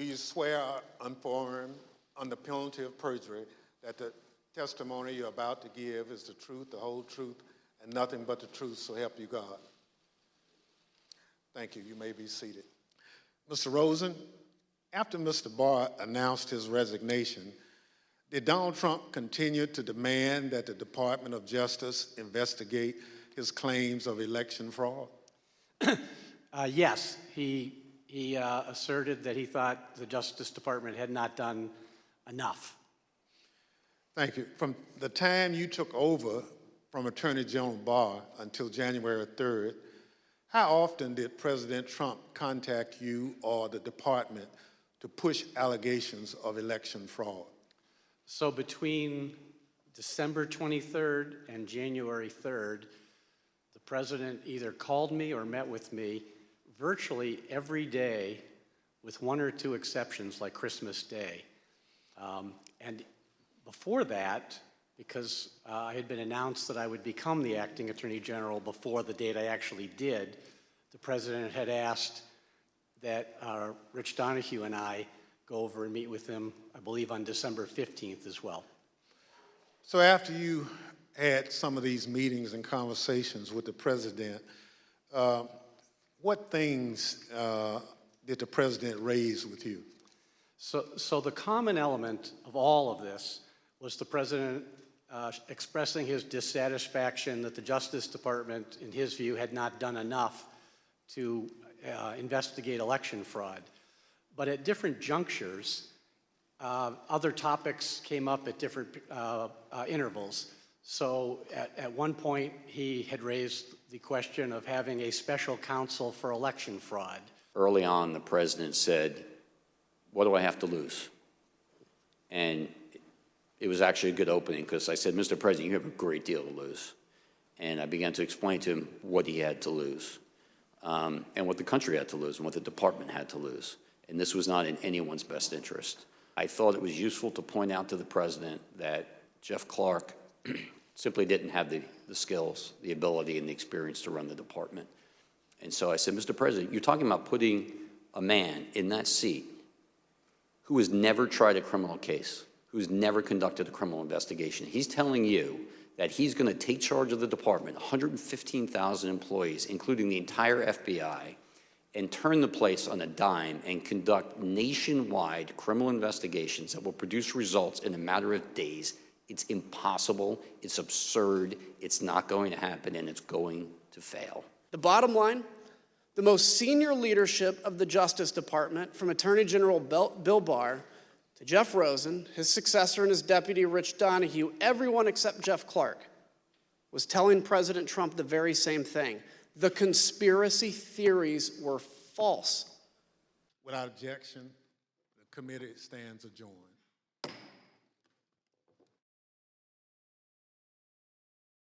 Do you swear on the penalty of perjury that the testimony you're about to give is the truth, the whole truth, and nothing but the truth, so help you God? Thank you. You may be seated. Mr. Rosen, after Mr. Barr announced his resignation, did Donald Trump continue to demand that the Department of Justice investigate his claims of election fraud? Yes, he asserted that he thought the Justice Department had not done enough. Thank you. From the time you took over from Attorney General Barr until January 3rd, how often did President Trump contact you or the department to push allegations of election fraud? So between December 23rd and January 3rd, the president either called me or met with me virtually every day, with one or two exceptions like Christmas Day. And before that, because I had been announced that I would become the acting Attorney General before the date I actually did, the president had asked that Rich Donahue and I go over and meet with him, I believe on December 15th as well. So after you had some of these meetings and conversations with the president, what things did the president raise with you? So the common element of all of this was the president expressing his dissatisfaction that the Justice Department, in his view, had not done enough to investigate election fraud. But at different junctures, other topics came up at different intervals. So at one point, he had raised the question of having a special counsel for election fraud. Early on, the president said, "What do I have to lose?" And it was actually a good opening, because I said, "Mr. President, you have a great deal to lose." And I began to explain to him what he had to lose, and what the country had to lose, and what the department had to lose. And this was not in anyone's best interest. I thought it was useful to point out to the president that Jeff Clark simply didn't have the skills, the ability, and the experience to run the department. And so I said, "Mr. President, you're talking about putting a man in that seat who has never tried a criminal case, who's never conducted a criminal investigation. He's telling you that he's going to take charge of the department, 115,000 employees, including the entire FBI, and turn the place on a dime and conduct nationwide criminal investigations that will produce results in a matter of days. It's impossible, it's absurd, it's not going to happen, and it's going to fail." The bottom line, the most senior leadership of the Justice Department, from Attorney General Bill Barr to Jeff Rosen, his successor and his deputy Rich Donahue, everyone except Jeff Clark, was telling President Trump the very same thing. The conspiracy theories were false. Without objection, the committee stands adjourned.